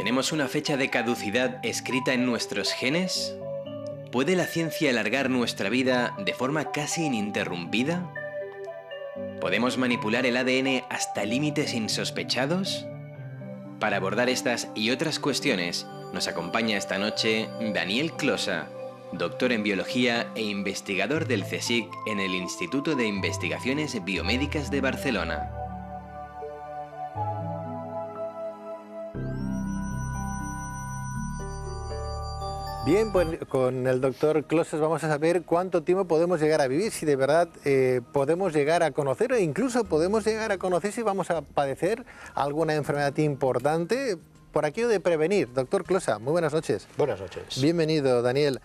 ¿Tenemos una fecha de caducidad escrita en nuestros genes? ¿Puede la ciencia alargar nuestra vida de forma casi ininterrumpida? ¿Podemos manipular el ADN hasta límites insospechados? Para abordar estas y otras cuestiones, nos acompaña esta noche Daniel Closa, doctor en biología e investigador del CSIC en el Instituto de Investigaciones Biomédicas de Barcelona. Bien, pues con el doctor Closas vamos a saber cuánto tiempo podemos llegar a vivir, si de verdad podemos llegar a conocer o incluso podemos llegar a conocer si vamos a padecer alguna enfermedad importante por aquello de prevenir. Doctor Closa, muy buenas noches. Buenas noches. Bienvenido, Daniel.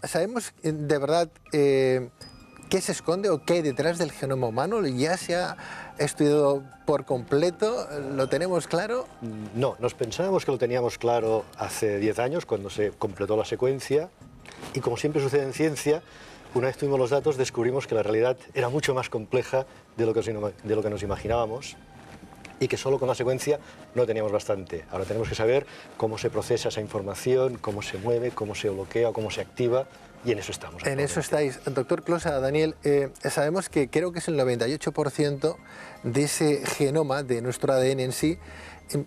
¿Sabemos de verdad qué se esconde o qué hay detrás del genoma humano? ¿Ya se ha estudiado por completo? ¿Lo tenemos claro? No, nos pensábamos que lo teníamos claro hace 10 años, cuando se completó la secuencia, y como siempre sucede en ciencia, una vez tuvimos los datos descubrimos que la realidad era mucho más compleja de lo que nos imaginábamos, y que solo con la secuencia no teníamos bastante. Ahora tenemos que saber cómo se procesa esa información, cómo se mueve, cómo se bloquea, cómo se activa, y en eso estamos. En eso estáis. Doctor Closa, Daniel, sabemos que creo que es el 98% de ese genoma, de nuestro ADN en sí,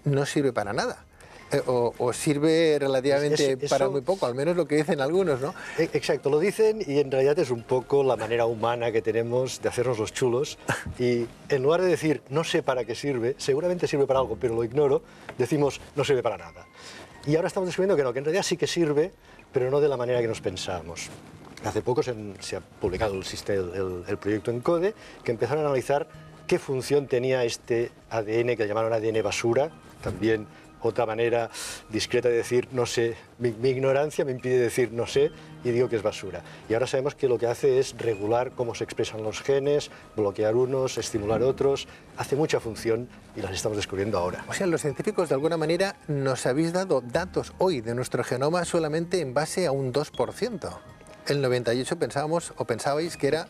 no sirve para nada. O sirve relativamente para muy poco, al menos lo que dicen algunos, ¿no? Exacto, lo dicen, y en realidad es un poco la manera humana que tenemos de hacernos los chulos, y en lugar de decir no sé para qué sirve, seguramente sirve para algo, pero lo ignoro, decimos no sirve para nada. Y ahora estamos descubriendo que no, que en realidad sí que sirve, pero no de la manera que nos pensábamos. Hace poco se ha publicado el proyecto ENCODE, que empezaron a analizar qué función tenía este ADN, que llamaron ADN basura, también otra manera discreta de decir no sé. Mi ignorancia me impide decir no sé y digo que es basura. Y ahora sabemos que lo que hace es regular cómo se expresan los genes, bloquear unos, estimular otros. Hace mucha función y las estamos descubriendo ahora. O sea, los científicos de alguna manera nos habéis dado datos hoy de nuestro genoma solamente en base a un 2%. El 98% pensábamos o pensabais que era...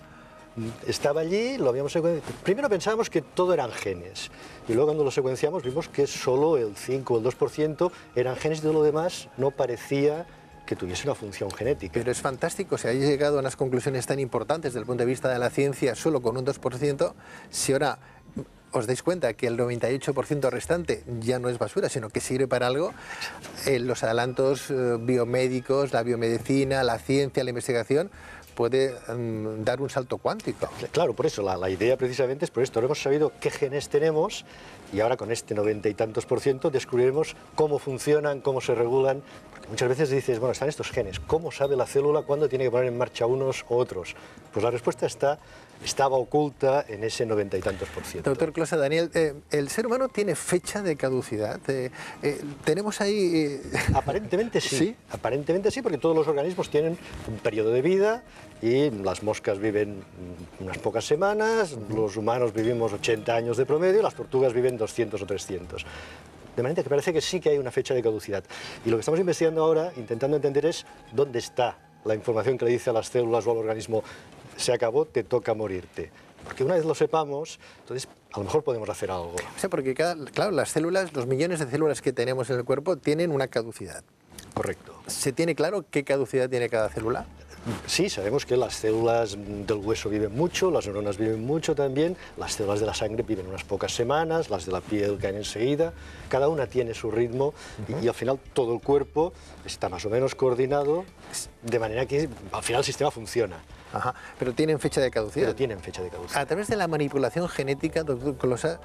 Estaba allí, lo habíamos secuenciado. Primero pensábamos que todo eran genes, y luego cuando lo secuenciamos vimos que solo el 5 o el 2% eran genes, y todo lo demás no parecía que tuviese una función genética. Pero es fantástico, si habéis llegado a unas conclusiones tan importantes desde el punto de vista de la ciencia solo con un 2%, si ahora os dais cuenta que el 98% restante ya no es basura, sino que sirve para algo, los adelantos biomédicos, la biomedicina, la ciencia, la investigación, puede dar un salto cuántico. Claro, por eso, la idea precisamente es por esto. Ahora hemos sabido qué genes tenemos, y ahora con este 90 y tantos % descubriremos cómo funcionan, cómo se regulan. Porque muchas veces dices, bueno, están estos genes, ¿cómo sabe la célula cuándo tiene que poner en marcha unos u otros? Pues la respuesta estaba oculta en ese 90 y tantos %. Doctor Closa, Daniel, ¿el ser humano tiene fecha de caducidad? ¿Tenemos ahí...? Aparentemente sí. ¿Sí? Aparentemente sí, porque todos los organismos tienen un periodo de vida, y las moscas viven unas pocas semanas, los humanos vivimos 80 años de promedio, las tortugas viven 200 o 300. De manera que parece que sí que hay una fecha de caducidad. Y lo que estamos investigando ahora, intentando entender, es dónde está la información que le dice a las células o al organismo: se acabó, te toca morirte. Porque una vez lo sepamos, entonces a lo mejor podemos hacer algo. O sea, porque claro, las células, los millones de células que tenemos en el cuerpo tienen una caducidad. Correcto. ¿Se tiene claro qué caducidad tiene cada célula? Sí, sabemos que las células del hueso viven mucho, las neuronas viven mucho también, las células de la sangre viven unas pocas semanas, las de la piel caen enseguida, cada una tiene su ritmo, y al final todo el cuerpo está más o menos coordinado, de manera que al final el sistema funciona. Ajá, pero tienen fecha de caducidad. Pero tienen fecha de caducidad. A través de la manipulación genética, doctor Closa,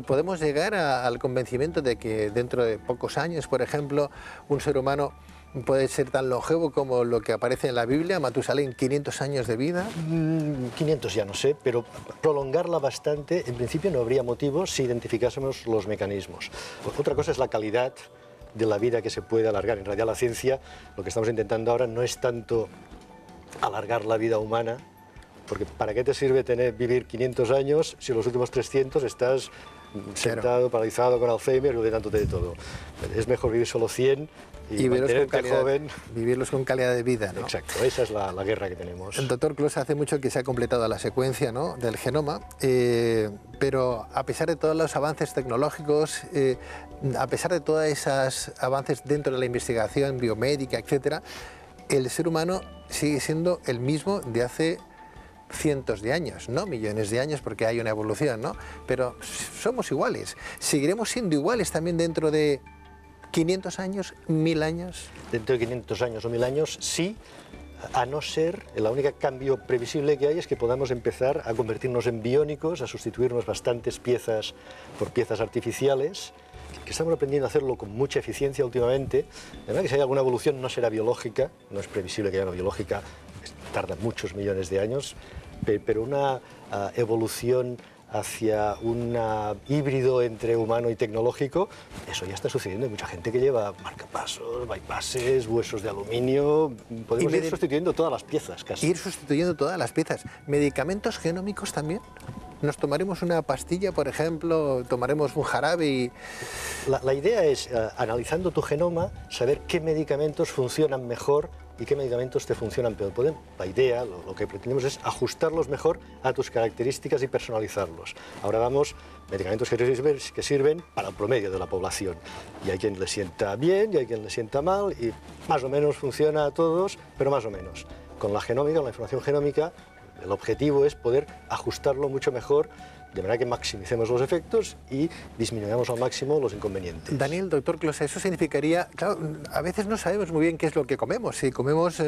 podemos llegar al convencimiento de que dentro de pocos años, por ejemplo, un ser humano puede ser tan longevo como lo que aparece en la Biblia, Matusalén, 500 años de vida. 500 ya no sé, pero prolongarla bastante, en principio no habría motivo si identificásemos los mecanismos. Otra cosa es la calidad de la vida que se puede alargar. En realidad la ciencia, lo que estamos intentando ahora no es tanto alargar la vida humana, Porque ¿para qué te sirve vivir 500 años si en los últimos 300 estás sentado, paralizado, con Alzheimer y olvidándote de todo? Es mejor vivir solo 100 y mantenerte joven. Vivirlos con calidad de vida, ¿no? Exacto, esa es la guerra que tenemos. El doctor Clos, hace mucho que se ha completado la secuencia, ¿no?, del genoma, pero a pesar de todos los avances tecnológicos, a pesar de todos esos avances dentro de la investigación biomédica, etcétera, el ser humano sigue siendo el mismo de hace cientos de años, no millones de años, porque hay una evolución, ¿no? Pero somos iguales. ¿Seguiremos siendo iguales también dentro de 500 años, 1000 años? Dentro de 500 años o 1000 años, sí, a no ser, el único cambio previsible que hay es que podamos empezar a convertirnos en biónicos, a sustituirnos bastantes piezas por piezas artificiales, que estamos aprendiendo a hacerlo con mucha eficiencia últimamente. De verdad que si hay alguna evolución no será biológica, no es previsible que haya una biológica, tarda muchos millones de años, pero una evolución hacia un híbrido entre humano y tecnológico, eso ya está sucediendo. Hay mucha gente que lleva marcapasos, bypasses, huesos de aluminio. Podemos ir sustituyendo todas las piezas casi. Ir sustituyendo todas las piezas. ¿Medicamentos genómicos también? ¿Nos tomaremos una pastilla, por ejemplo, tomaremos un jarabe y...? La idea es, analizando tu genoma, saber qué medicamentos funcionan mejor y qué medicamentos te funcionan peor. La idea, lo que pretendemos es ajustarlos mejor a tus características y personalizarlos. Ahora damos medicamentos que sirven para el promedio de la población. Y hay quien le sienta bien y hay quien le sienta mal y más o menos funciona a todos, pero más o menos. Con la genómica, con la información genómica, el objetivo es poder ajustarlo mucho mejor, de manera que maximicemos los efectos y disminuyamos al máximo los inconvenientes. Daniel, doctor Clos, eso significaría, claro, a veces no sabemos muy bien qué es lo que comemos. Si comemos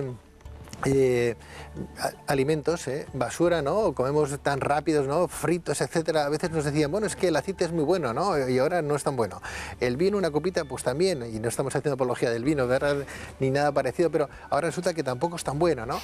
alimentos, basura, ¿no? O comemos tan rápidos, ¿no? Fritos, etcétera. A veces nos decían, bueno, es que el aceite es muy bueno, ¿no? Y ahora no es tan bueno. El vino, una copita, pues también, y no estamos haciendo apología del vino, ¿verdad?, ni nada parecido, pero ahora resulta que tampoco es tan bueno, ¿no?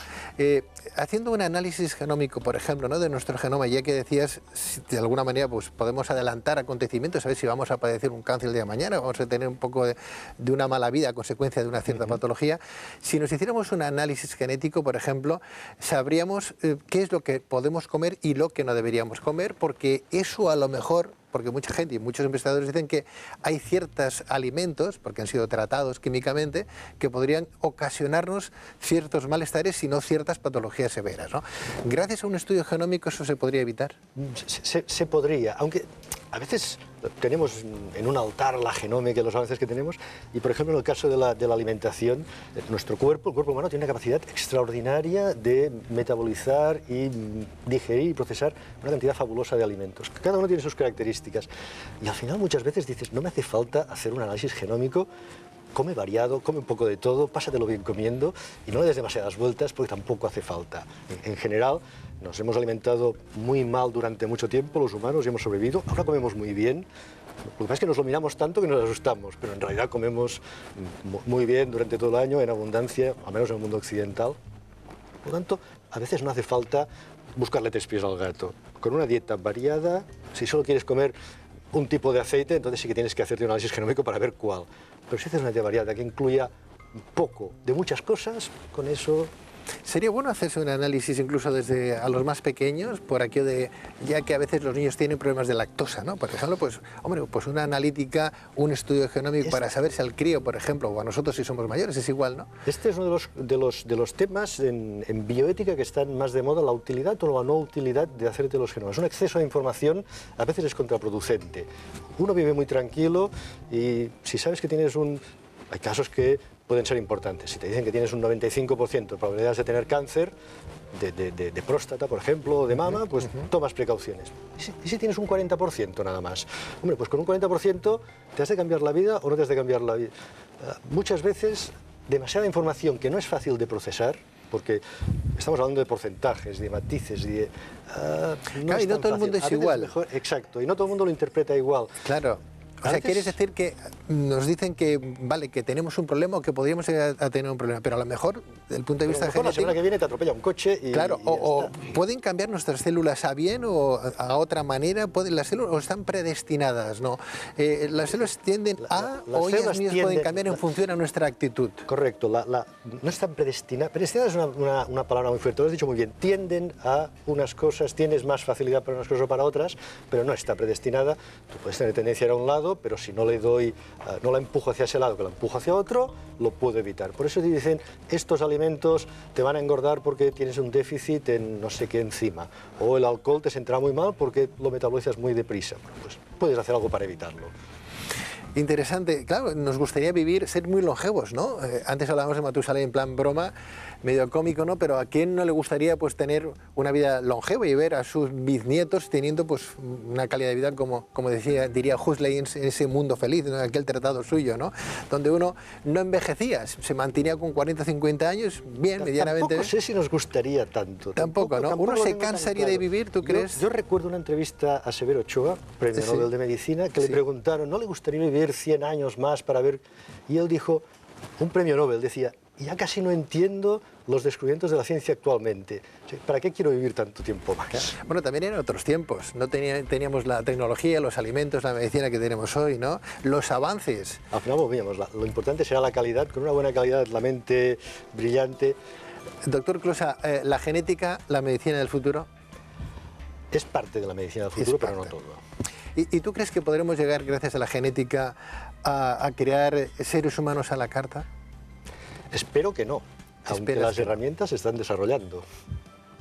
Haciendo un análisis genómico, por ejemplo, ¿no?, de nuestro genoma, ya que decías, si de alguna manera pues podemos adelantar acontecimientos, a ver si vamos a padecer un cáncer el día de mañana, vamos a tener un poco de una mala vida a consecuencia de una cierta patología. Si nos hiciéramos un análisis genético, por ejemplo, sabríamos qué es lo que podemos comer y lo que no deberíamos comer, porque eso a lo mejor, porque mucha gente y muchos investigadores dicen que hay ciertos alimentos, porque han sido tratados químicamente, que podrían ocasionarnos ciertos malestares y no ciertas patologías severas, ¿no? Gracias a un estudio genómico eso se podría evitar. Se podría, aunque a veces tenemos en un altar la genómica y los avances que tenemos, y por ejemplo en el caso de la alimentación, nuestro cuerpo, el cuerpo humano, tiene una capacidad extraordinaria de metabolizar y digerir y procesar una cantidad fabulosa de alimentos. Cada uno tiene sus características, y al final muchas veces dices, no me hace falta hacer un análisis genómico. Come variado, come un poco de todo, pásatelo bien comiendo y no le des demasiadas vueltas porque tampoco hace falta. En general, nos hemos alimentado muy mal durante mucho tiempo los humanos y hemos sobrevivido. Ahora comemos muy bien. Lo que pasa es que nos lo miramos tanto que nos asustamos, pero en realidad comemos muy bien durante todo el año, en abundancia, al menos en el mundo occidental. Por lo tanto, a veces no hace falta buscarle tres pies al gato. Con una dieta variada, si solo quieres comer un tipo de aceite, entonces sí que tienes que hacerte un análisis genómico para ver cuál. Pero si haces una dieta variada que incluya poco de muchas cosas, con eso... Sería bueno hacerse un análisis incluso desde a los más pequeños, por aquí de, ya que a veces los niños tienen problemas de lactosa, ¿no? Por ejemplo, pues, hombre, pues una analítica, un estudio genómico para saber si al crío, por ejemplo, o a nosotros si somos mayores, es igual, ¿no? Este es uno de los temas en bioética que están más de moda, la utilidad o la no utilidad de hacerte los genomas. Un exceso de información a veces es contraproducente. Uno vive muy tranquilo y si sabes que tienes hay casos que pueden ser importantes. Si te dicen que tienes un 95% de probabilidades de tener cáncer, de próstata, por ejemplo, o de mama, pues tomas precauciones. ¿Y si tienes un 40% nada más? Hombre, pues con un 40% te has de cambiar la vida o no te has de cambiar la vida. Muchas veces, demasiada información que no es fácil de procesar, porque estamos hablando de porcentajes, de matices, claro, y no todo el mundo es igual. Exacto, y no todo el mundo lo interpreta igual. Claro. O sea, quieres decir que nos dicen que, vale, que tenemos un problema o que podríamos llegar a tener un problema, pero a lo mejor, desde el punto de vista a lo mejor la semana genético... que viene te atropella un coche y... Claro, y ya o está. pueden cambiar nuestras células a bien o a otra manera, pueden las células o están predestinadas, ¿no? Las células tienden a las o ellas células mismas tienden- pueden cambiar en función a nuestra actitud. Correcto, no están predestinadas. Predestinada es una palabra muy fuerte, lo has dicho muy bien. Tienden a unas cosas, tienes más facilidad para unas cosas o para otras, pero no está predestinada. Tú puedes tener tendencia a ir a un lado, pero si no le doy, no la empujo hacia ese lado, que la empujo hacia otro, lo puedo evitar. Por eso te dicen, estos alimentos te van a engordar porque tienes un déficit en no sé qué enzima, o el alcohol te sentará muy mal porque lo metabolizas muy deprisa. Bueno, pues puedes hacer algo para evitarlo. Interesante, claro, nos gustaría vivir, ser muy longevos, ¿no? Antes hablábamos de Matusalén en plan broma, medio cómico, ¿no? Pero ¿a quién no le gustaría pues tener una vida longeva y ver a sus bisnietos teniendo pues una calidad de vida como diría Huxley en ese mundo feliz, en aquel tratado suyo, ¿no? Donde uno no envejecía, se mantenía con 40 o 50 años, bien, medianamente. Tampoco sé si nos gustaría tanto. Tampoco, ¿no? Tampoco Uno lo se tengo tan cansaría de vivir, ¿tú crees? Yo recuerdo una entrevista a Severo Ochoa, premio Sí. Nobel de Medicina, que Sí. le preguntaron, ¿no le gustaría vivir 100 años más para ver? Y él dijo, un premio Nobel, decía, ya casi no entiendo los descubrimientos de la ciencia actualmente. O sea, ¿para qué quiero vivir tanto tiempo más? Bueno, también eran otros tiempos, no teníamos la tecnología, los alimentos, la medicina que tenemos hoy, ¿no? Los avances. Al final volvíamos, lo importante será la calidad, con una buena calidad, la mente brillante. Doctor Closa, ¿la genética, la medicina del futuro? Es parte de la medicina del futuro, pero no parte. todo. ¿Y tú crees que podremos llegar, gracias a la genética, a crear seres humanos a la carta? Espero que no, aunque Esperas las que no. herramientas se están desarrollando.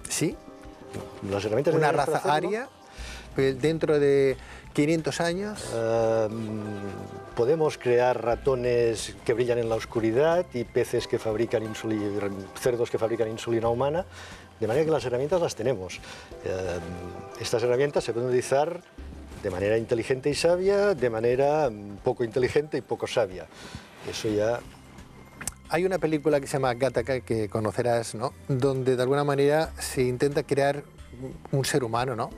¿Sí? Las herramientas ¿Una necesarias raza para hacerlo, aria? Dentro de 500 años. Podemos crear ratones que brillan en la oscuridad y peces que fabrican insulina, cerdos que fabrican insulina humana, de manera que las herramientas las tenemos. Estas herramientas se pueden utilizar de manera inteligente y sabia, de manera poco inteligente y poco sabia. Eso ya... Hay una película que se llama Gattaca, que conocerás, ¿no? Donde de alguna manera se intenta crear un ser humano, ¿no?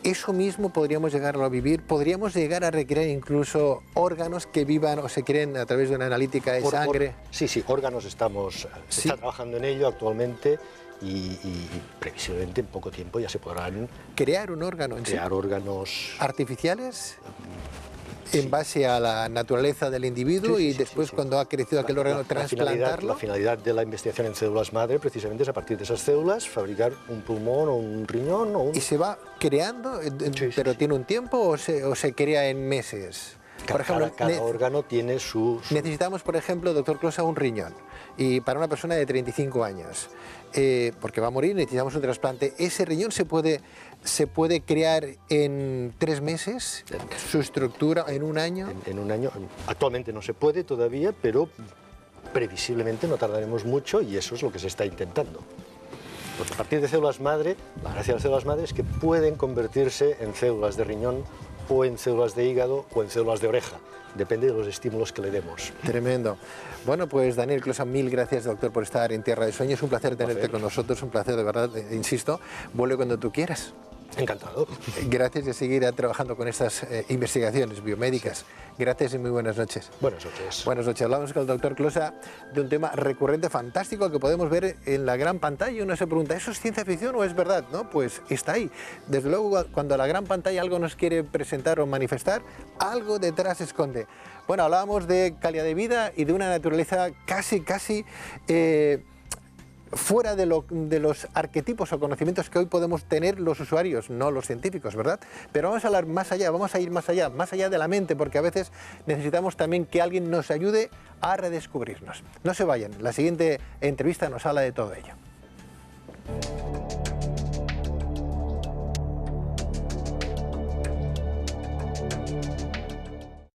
Eso mismo podríamos llegar a vivir, podríamos llegar a recrear incluso órganos que vivan o se creen a través de una analítica de sangre. Sí, órganos se Sí. está trabajando en ello actualmente y previsiblemente en poco tiempo ya se podrán Crear un órgano en sí. crear órganos. Artificiales en base a la naturaleza del individuo y después cuando ha crecido aquel órgano trasplantarlo. La finalidad de la investigación en células madre precisamente es a partir de esas células fabricar un pulmón o un riñón o un... Y se va creando, pero sí. ¿tiene un tiempo o se crea en meses? Por ejemplo, cada órgano tiene su... necesitamos, por ejemplo, doctor Closa, un riñón. Y para una persona de 35 años, porque va a morir, necesitamos un trasplante. ¿Ese riñón se puede crear en 3 meses? ¿Su estructura en un año? En un año. Actualmente no se puede todavía, pero previsiblemente no tardaremos mucho y eso es lo que se está intentando. Porque a partir de células madre, la gracia de las células madre es que pueden convertirse en células de riñón o en células de hígado o en células de oreja. Depende de los estímulos que le demos. Tremendo. Bueno, pues Daniel Closa, mil gracias, doctor, por estar en Tierra de Sueños. Un placer tenerte con nosotros, un placer de verdad, insisto. Vuelve cuando tú quieras. Encantado. Gracias de seguir trabajando con estas investigaciones biomédicas. Sí. Gracias y muy buenas noches. Buenas noches. Buenas noches. Hablamos con el doctor Closa de un tema recurrente, fantástico, que podemos ver en la gran pantalla. Uno se pregunta, ¿eso es ciencia ficción o es verdad? No, pues está ahí. Desde luego, cuando la gran pantalla algo nos quiere presentar o manifestar, algo detrás se esconde. Bueno, hablábamos de calidad de vida y de una naturaleza casi fuera de los arquetipos o conocimientos que hoy podemos tener los usuarios, no los científicos, ¿verdad? Pero vamos a hablar más allá, vamos a ir más allá de la mente, porque a veces necesitamos también que alguien nos ayude a redescubrirnos. No se vayan, la siguiente entrevista nos habla de todo ello.